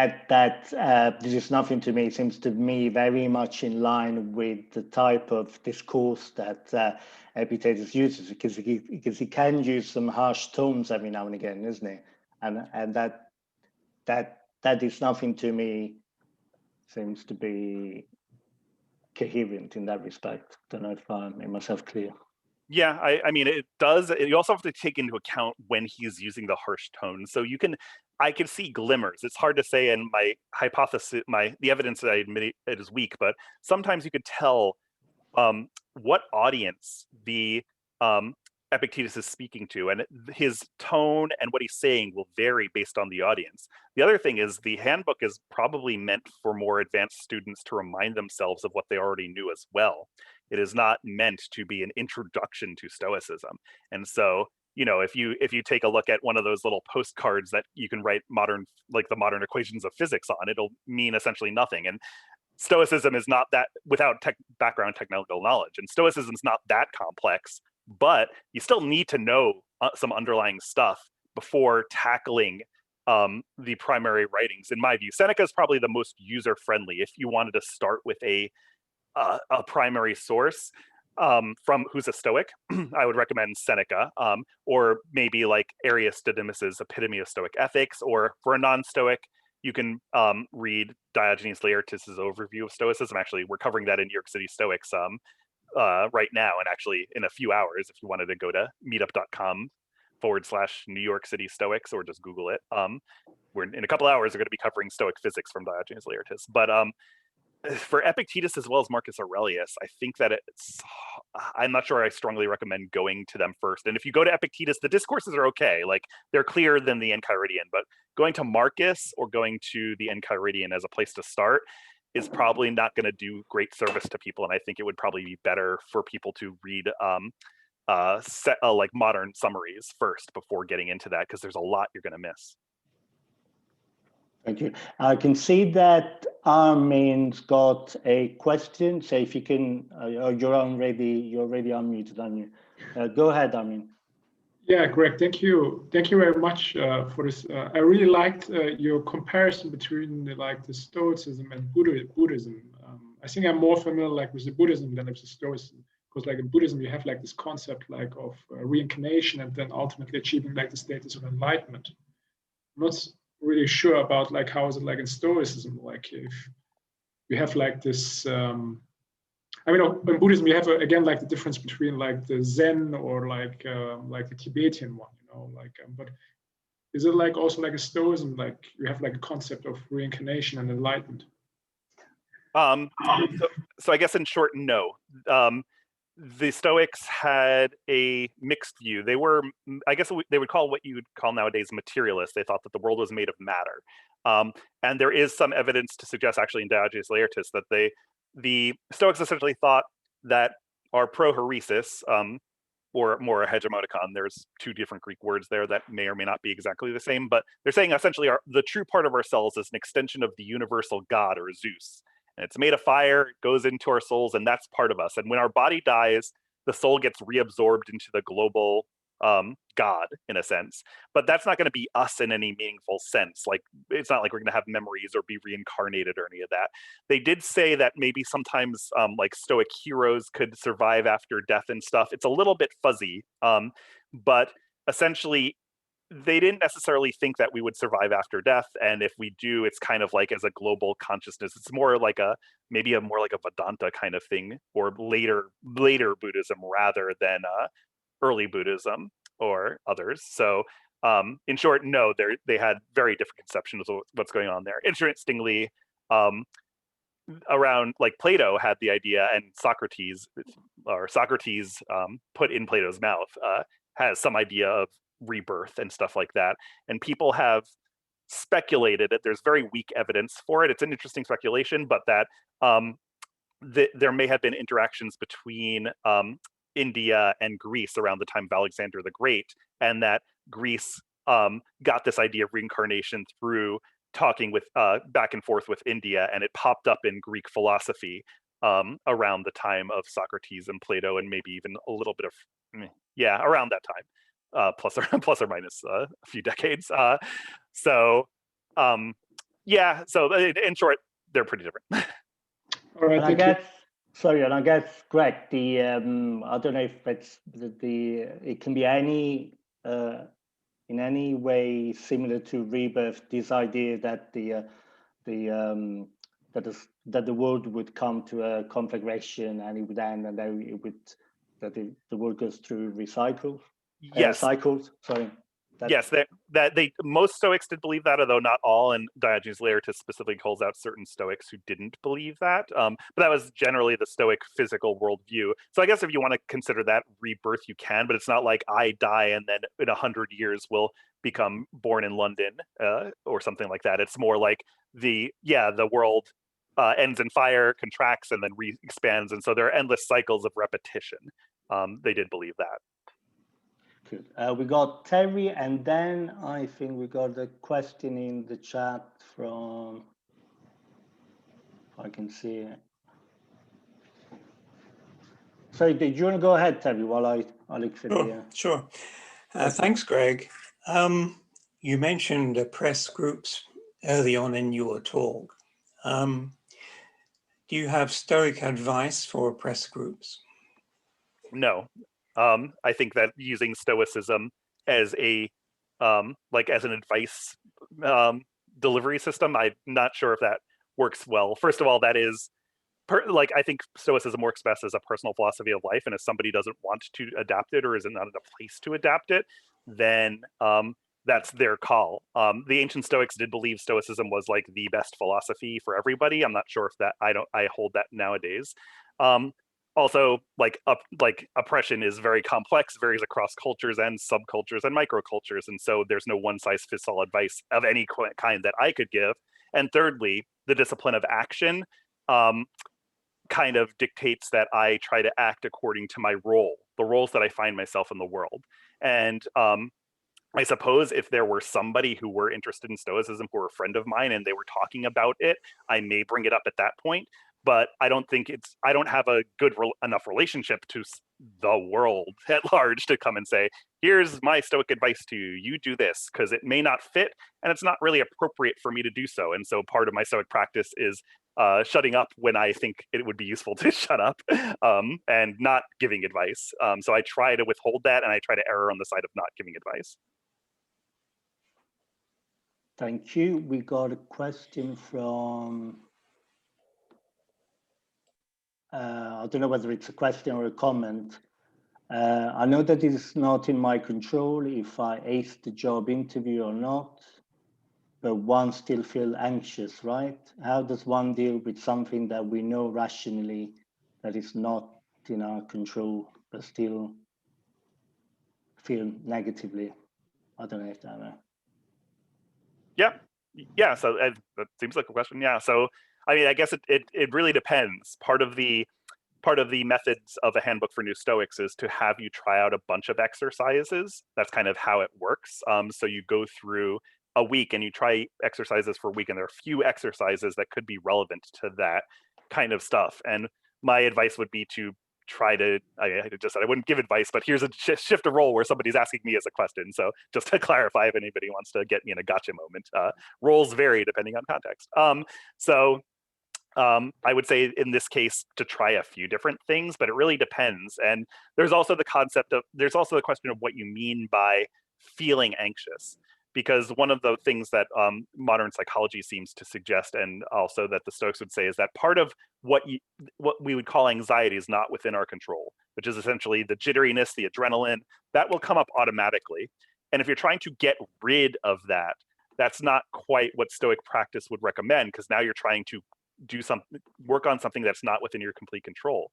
this is nothing to me. It seems to me very much in line with the type of discourse that Epictetus uses, because he can use some harsh tones every now and again, isn't he? And that is nothing to me. Seems to be coherent in that respect. Don't know if I made myself clear. Yeah, I mean, it does. You also have to take into account when he's using the harsh tone. So I can see glimmers. It's hard to say, and my hypothesis, the evidence that I admit it is weak, but sometimes you could tell what audience the Epictetus is speaking to, and his tone and what he's saying will vary based on the audience. The other thing is the handbook is probably meant for more advanced students to remind themselves of what they already knew as well. It is not meant to be an introduction to Stoicism. And so, if you take a look at one of those little postcards that you can write the modern equations of physics on, it'll mean essentially nothing. And Stoicism is not that, without background technical knowledge, and Stoicism is not that complex, but you still need to know some underlying stuff before tackling the primary writings. In my view, Seneca is probably the most user-friendly if you wanted to start with a primary source from who's a Stoic. I would recommend Seneca, or maybe like Aristodemus's Epitome of Stoic Ethics, or for a non-Stoic, you can read Diogenes Laertius's overview of Stoicism. Actually, we're covering that in York City Stoics right now, and actually in a few hours, if you wanted to go to meetup.com/New York City Stoics, or just Google it. We're in a couple hours, we're going to be covering Stoic physics from Diogenes Laertius. But for Epictetus as well as Marcus Aurelius, I think that I'm not sure I strongly recommend going to them first. And if you go to Epictetus, the discourses are okay. Like, they're clearer than the Enchiridion, but going to Marcus or going to the Enchiridion as a place to start is probably not going to do great service to people. And I think it would probably be better for people to read like modern summaries first before getting into that, because there's a lot you're going to miss. Thank you. I can see that Armin's got a question. So if you can, you're already unmuted, aren't you? Go ahead, Armin. Yeah, Greg, thank you. Thank you very much for this. I really liked your comparison between the Stoicism and Buddhism. I think I'm more familiar with the Buddhism than with the Stoicism, because in Buddhism you have this concept of reincarnation and then ultimately achieving the status of enlightenment. I'm not really sure about how is it in Stoicism, if you have this I mean, in Buddhism you have again the difference between the Zen or the Tibetan one, but is it also a Stoicism, you have a concept of reincarnation and enlightenment? So I guess in short, no. The Stoics had a mixed view. They were, I guess they would call what you would call nowadays materialists. They thought that the world was made of matter. And there is some evidence to suggest, actually, in Diogenes Laertius, that the Stoics essentially thought that our proheresis, or more a hegemonicon, there's two different Greek words there that may or may not be exactly the same, but they're saying essentially the true part of ourselves is an extension of the universal God, or Zeus. And it's made of fire, it goes into our souls, and that's part of us. And when our body dies, the soul gets reabsorbed into the global God, in a sense. But that's not going to be us in any meaningful sense. It's not like we're going to have memories or be reincarnated or any of that. They did say that maybe sometimes Stoic heroes could survive after death and stuff. It's a little bit fuzzy, but essentially they didn't necessarily think that we would survive after death, and if we do, it's kind of as a global consciousness. It's more maybe more like a Vedanta kind of thing, or later Buddhism, rather than early Buddhism or others. So in short, no, they had very different conceptions of what's going on there. Interestingly, around like Plato had the idea, and Socrates put in Plato's mouth has some idea of rebirth and stuff like that. And people have speculated that there's very weak evidence for it. It's an interesting speculation, but that there may have been interactions between India and Greece around the time of Alexander the Great, and that Greece got this idea of reincarnation through talking with back and forth with India, and it popped up in Greek philosophy around the time of Socrates and Plato, and maybe even a little bit of around that time, plus or minus a few decades. So in short, they're pretty different. All right, and I guess, Greg, the I don't know if it's it can be any in any way similar to rebirth. This idea that that the world would come to a conflagration and it would end, and then the world goes through cycles. Sorry. Yes, most Stoics did believe that, although not all, and Diogenes Laertius specifically calls out certain Stoics who didn't believe that. But that was generally the Stoic physical worldview. So I guess if you want to consider that rebirth, you can, but it's not like I die and then in 100 years will become born in London or something like that. It's more like the world ends in fire, contracts, and then re-expands, and so there are endless cycles of repetition. They did believe that. Good. We got Terry, and then I think we got a question in the chat from, if I can see it. So do you want to go ahead, Terry, while I look for the... Sure. Thanks, Greg. You mentioned press groups early on in your talk. Do you have Stoic advice for press groups? No. I think that using Stoicism as as an advice delivery system, I'm not sure if that works well. First of all, that is I think Stoicism works best as a personal philosophy of life, and if somebody doesn't want to adapt it or is not in a place to adapt it, then that's their call. The ancient Stoics did believe Stoicism was like the best philosophy for everybody. I'm not sure if that I hold that nowadays. Also, oppression is very complex, varies across cultures and subcultures and microcultures, and so there's no one-size-fits-all advice of any kind that I could give. And thirdly, the discipline of action kind of dictates that I try to act according to my role, the roles that I find myself in the world. And I suppose if there were somebody who were interested in Stoicism, who were a friend of mine, and they were talking about it, I may bring it up at that point. But I don't have a good enough relationship to the world at large to come and say, here's my Stoic advice to you, you do this, because it may not fit and it's not really appropriate for me to do so. And so part of my Stoic practice is shutting up when I think it would be useful to shut up and not giving advice. So I try to withhold that, and I try to err on the side of not giving advice. Thank you. We got a question from... I don't know whether it's a question or a comment. I know that it is not in my control if I ace the job interview or not, but one still feels anxious, right? How does one deal with something that we know rationally that is not in our control, but still feel negatively? I don't know if that... Yeah. So that seems like a question. Yeah. So I mean, I guess it really depends. Part of the methods of A Handbook for New Stoics is to have you try out a bunch of exercises. That's kind of how it works. So you go through a week and you try exercises for a week, and there are a few exercises that could be relevant to that kind of stuff. And my advice would be to try to, I just said I wouldn't give advice, but here's a shift a role where somebody's asking me as a question. So just to clarify, if anybody wants to get me in a gotcha moment, roles vary depending on context. I would say in this case to try a few different things, but it really depends. And there's also the question of what you mean by feeling anxious, because one of the things that modern psychology seems to suggest, and also that the Stoics would say, is that part of what we would call anxiety is not within our control. which is essentially the jitteriness, the adrenaline, that will come up automatically. And if you're trying to get rid of that, that's not quite what Stoic practice would recommend, because now you're trying to work on something that's not within your complete control.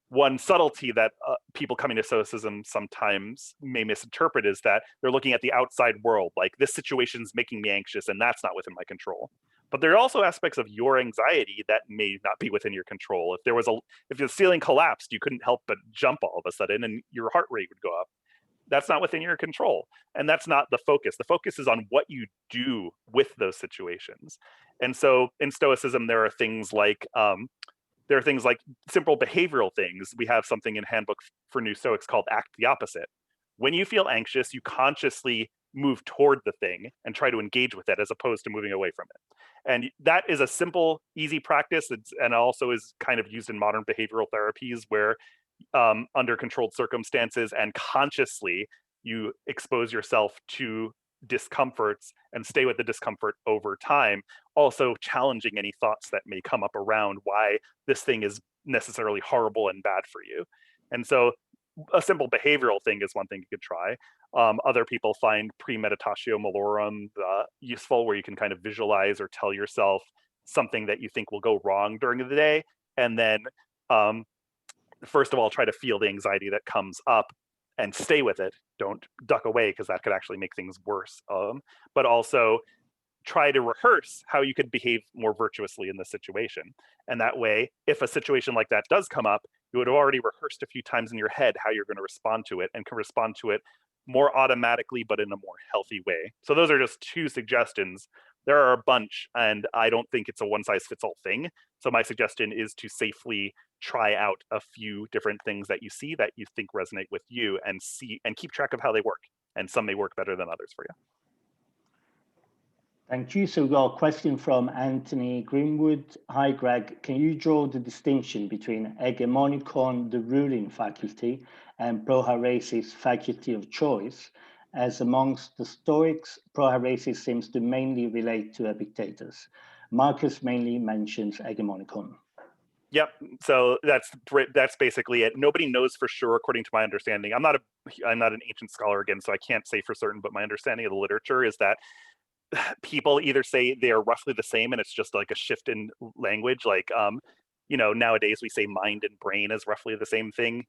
One subtlety that people coming to Stoicism sometimes may misinterpret is that they're looking at the outside world, like this situation's making me anxious and that's not within my control. But there are also aspects of your anxiety that may not be within your control. If the ceiling collapsed, you couldn't help but jump all of a sudden and your heart rate would go up. That's not within your control. And that's not the focus. The focus is on what you do with those situations. And so in Stoicism, there are things like simple behavioral things. We have something in Handbook for New Stoics called act the opposite. When you feel anxious, you consciously move toward the thing and try to engage with it as opposed to moving away from it. And that is a simple, easy practice, and also is kind of used in modern behavioral therapies where under controlled circumstances and consciously you expose yourself to discomforts and stay with the discomfort over time, also challenging any thoughts that may come up around why this thing is necessarily horrible and bad for you. And so a simple behavioral thing is one thing you could try. Other people find premeditatio malorum useful, where you can kind of visualize or tell yourself something that you think will go wrong during the day, and then first of all try to feel the anxiety that comes up and stay with it. Don't duck away, because that could actually make things worse. But also try to rehearse how you could behave more virtuously in this situation. And that way, if a situation like that does come up, you would have already rehearsed a few times in your head how you're going to respond to it, and can respond to it more automatically, but in a more healthy way. So those are just two suggestions. There are a bunch, and I don't think it's a one-size-fits-all thing. So my suggestion is to safely try out a few different things that you see that you think resonate with you, and keep track of how they work. And some may work better than others for you. Thank you. So we've got a question from Anthony Greenwood. Hi, Greg. Can you draw the distinction between Hegemonicon, the ruling faculty, and Proheresis, faculty of choice? As amongst the Stoics, Proheresis seems to mainly relate to Epictetus. Marcus mainly mentions Hegemonicon. Yep. So that's basically it. Nobody knows for sure, according to my understanding. I'm not an ancient scholar again, so I can't say for certain. But my understanding of the literature is that people either say they are roughly the same, and it's just like a shift in language. Like, nowadays we say mind and brain is roughly the same thing.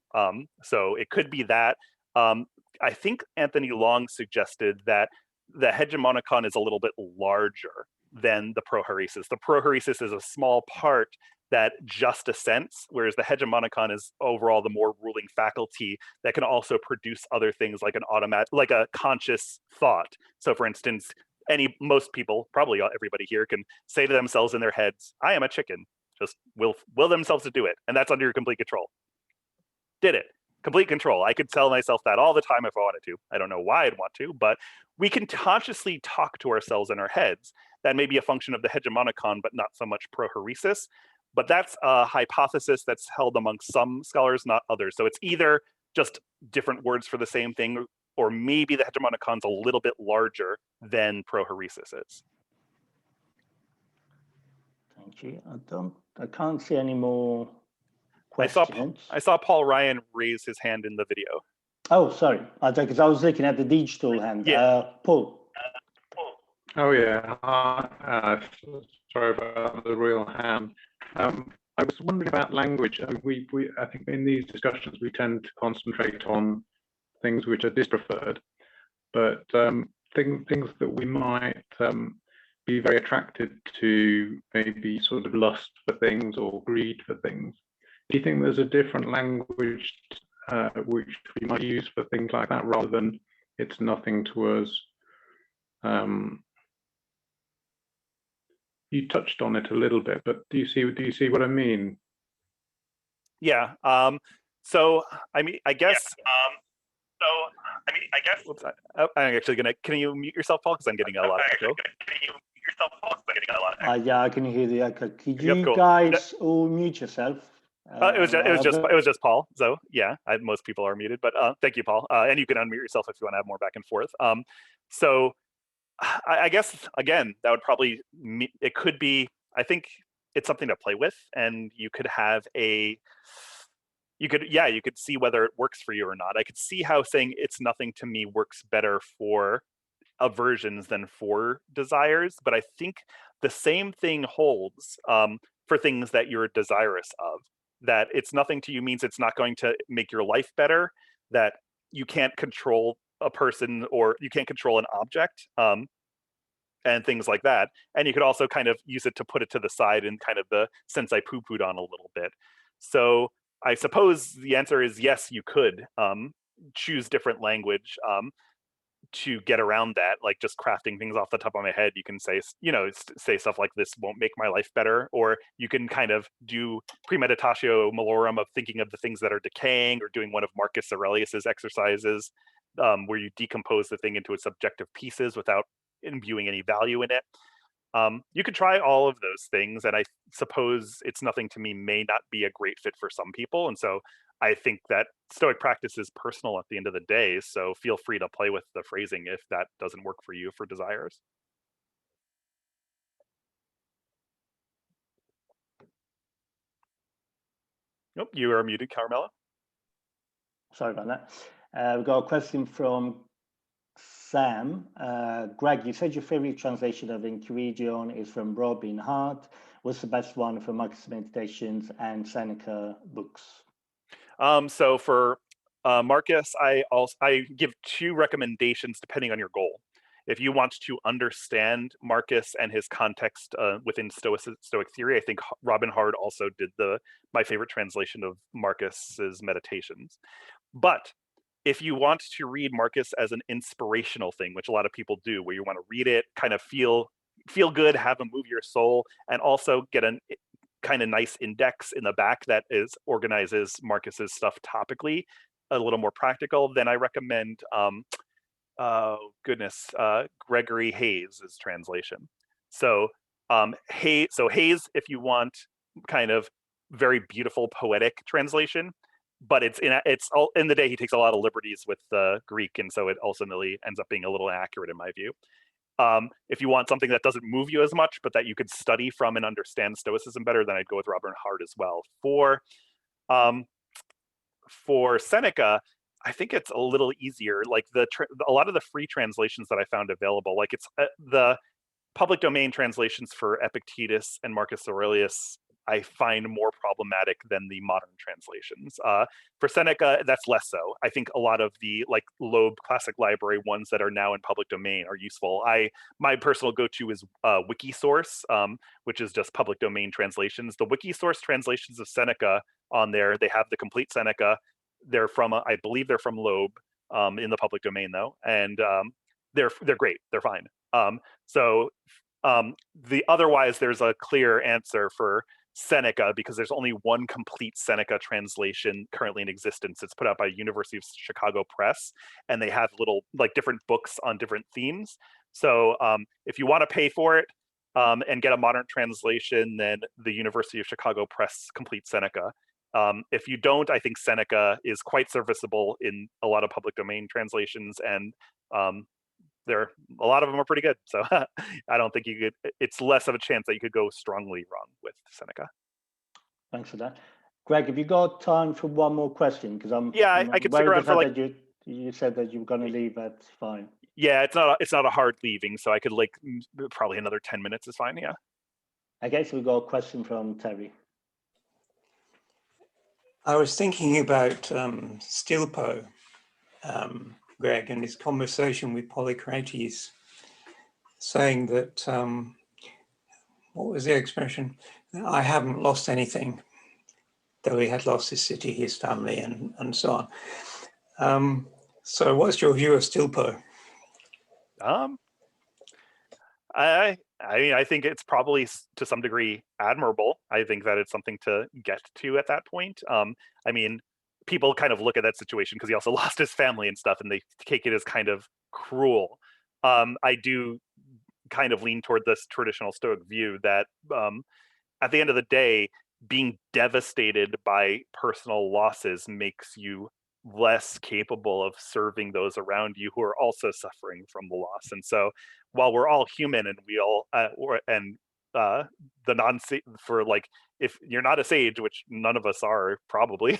So it could be that. I think Anthony Long suggested that the Hegemonicon is a little bit larger than the Proheresis. The Proheresis is a small part that just assents, whereas the Hegemonicon is overall the more ruling faculty that can also produce other things like like a conscious thought. So for instance, most people, probably everybody here, can say to themselves in their heads, I am a chicken. Just will themselves to do it. And that's under your complete control. Did it. Complete control. I could tell myself that all the time if I wanted to. I don't know why I'd want to, but we can consciously talk to ourselves in our heads. That may be a function of the Hegemonicon, but not so much Proheresis. But that's a hypothesis that's held among some scholars, not others. So it's either just different words for the same thing, or maybe the Hegemonicon's a little bit larger than Proheresis is. Thank you. I can't see any more questions. I saw Paul Ryan raise his hand in the video. Oh, sorry. Because I was looking at the digital hand. Yeah. Paul. Oh yeah. Sorry about the real hand. I was wondering about language. I mean, I think in these discussions we tend to concentrate on things which are dispreferred, but things that we might be very attracted to, maybe sort of lust for things or greed for things. Do you think there's a different language which we might use for things like that, rather than it's nothing to us? You touched on it a little bit, but do you see what I mean? Yeah. So I mean, I guess. Whoops, I'm actually gonna. Can you mute yourself, Paul? Because I'm getting a lot of echo. Yeah, I can hear the echo. Could you cool. guys all mute yourself? It was just Paul. So yeah, most people are muted, but thank you, Paul. And you can unmute yourself if you want to have more back and forth. So I guess again, that would probably it could be. I think it's something to play with, and you could have you could see whether it works for you or not. I could see how saying it's nothing to me works better for aversions than for desires, but I think the same thing holds for things that you're desirous of. That it's nothing to you means it's not going to make your life better, that you can't control a person or you can't control an object, and things like that. And you could also kind of use it to put it to the side in kind of the sense I poo-pooed on a little bit. So I suppose the answer is yes, you could choose different language to get around that, like just crafting things off the top of my head. You can say, say stuff like this won't make my life better, or you can kind of do premeditatio malorum of thinking of the things that are decaying, or doing one of Marcus Aurelius's exercises where you decompose the thing into its subjective pieces without imbuing any value in it. You could try all of those things, and I suppose it's nothing to me may not be a great fit for some people. And so I think that Stoic practice is personal at the end of the day, so feel free to play with the phrasing if that doesn't work for you for desires. Nope, you are muted, Carmela. Sorry about that. We've got a question from Sam. Greg, you said your favorite translation of Enchiridion is from Robin Hart. What's the best one for Marcus Meditations and Seneca books? So for Marcus, I give two recommendations depending on your goal. If you want to understand Marcus and his context within Stoic theory, I think Robin Hart also did my favorite translation of Marcus's Meditations. But if you want to read Marcus as an inspirational thing, which a lot of people do, where you want to read it, kind of feel good, have him move your soul, and also get a kind of nice index in the back that organizes Marcus's stuff topically, a little more practical, then I recommend Gregory Hayes' translation. So Hayes, if you want kind of very beautiful poetic translation, but it's all in the day he takes a lot of liberties with the Greek, and so it ultimately ends up being a little inaccurate in my view. If you want something that doesn't move you as much, but that you could study from and understand Stoicism better, then I'd go with Robin Hart as well. For Seneca, I think it's a little easier. Like a lot of the free translations that I found available, like it's the public domain translations for Epictetus and Marcus Aurelius, I find more problematic than the modern translations. For Seneca, that's less so. I think a lot of the Loeb Classic Library ones that are now in public domain are useful. My personal go-to is Wikisource, which is just public domain translations. The Wikisource translations of Seneca on there, they have the complete Seneca. They're from, I believe they're from Loeb in the public domain though, and they're great. They're fine. Otherwise, there's a clear answer for Seneca because there's only one complete Seneca translation currently in existence. It's put out by University of Chicago Press, and they have little different books on different themes. So if you want to pay for it and get a modern translation, then the University of Chicago Press complete Seneca. If you don't, I think Seneca is quite serviceable in a lot of public domain translations, and a lot of them are pretty good. So I don't think you could, it's less of a chance that you could go strongly wrong with Seneca. Thanks for that. Greg, have you got time for one more question? Because I could stick around for you said that you were going to leave at 5. Yeah, it's not a hard leaving, so I could probably another 10 minutes is fine. Yeah. Okay, so we got a question from Terry. I was thinking about Stillpo, Greg, and his conversation with Polycrates, saying that, what was the expression? I haven't lost anything, though he had lost his city, his family, and so on. So what's your view of Stillpo? I think it's probably to some degree admirable. I think that it's something to get to at that point. I mean, people kind of look at that situation because he also lost his family and stuff, and they take it as kind of cruel. I do kind of lean toward this traditional Stoic view that at the end of the day, being devastated by personal losses makes you less capable of serving those around you who are also suffering from the loss. And so while we're all human and we all and the for like, if you're not a sage, which none of us are probably,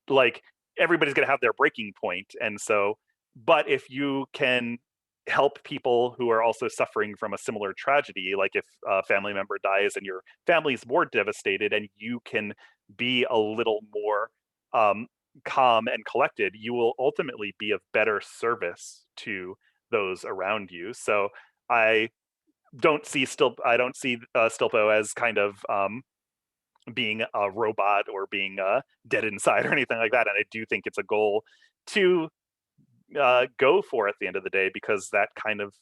like everybody's going to have their breaking point. And so, but if you can help people who are also suffering from a similar tragedy, like if a family member dies and your family's more devastated, and you can be a little more calm and collected, you will ultimately be of better service to those around you. So I don't see Stillpo as kind of being a robot or being dead inside or anything like that. And I do think it's a goal to go for at the end of the day, because that kind of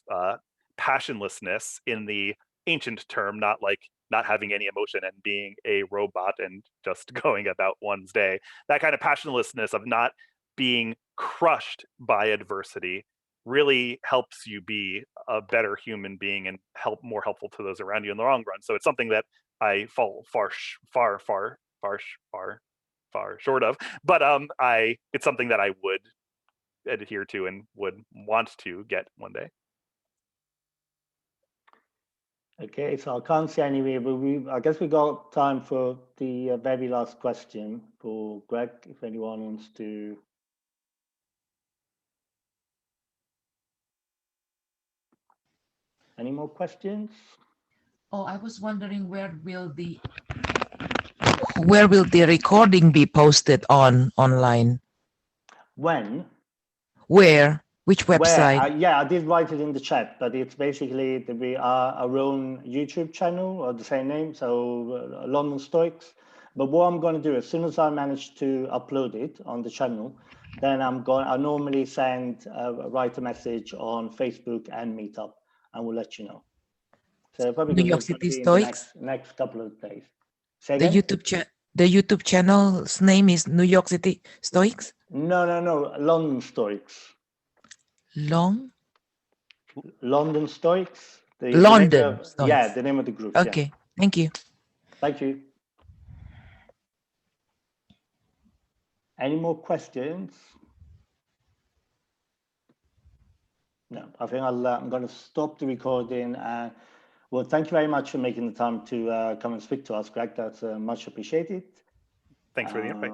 passionlessness, in the ancient term, not like not having any emotion and being a robot and just going about one's day, that kind of passionlessness of not being crushed by adversity really helps you be a better human being and more helpful to those around you in the long run. So it's something that I fall far short of, but it's something that I would adhere to and would want to get one day. Okay, so I can't see any here, but I guess we got time for the very last question for Greg, if anyone wants to. Any more questions? Oh, I was wondering, where will the recording be posted online? When? Where? Which website? Yeah, I did write it in the chat, but it's basically our own YouTube channel of the same name, so London Stoics. But what I'm going to do, as soon as I manage to upload it on the channel, then I normally write a message on Facebook and Meetup, and we'll let you know. So probably New York City Stoics? Next couple of days. The YouTube channel's name is New York City Stoics? No, London Stoics. London Stoics. London Stoics. Yeah, the name of the group. Okay, yeah. Thank you. Thank you. Any more questions? No, I think I'm going to stop the recording. Well, thank you very much for making the time to come and speak to us, Greg. That's much appreciated. Thanks for the invite.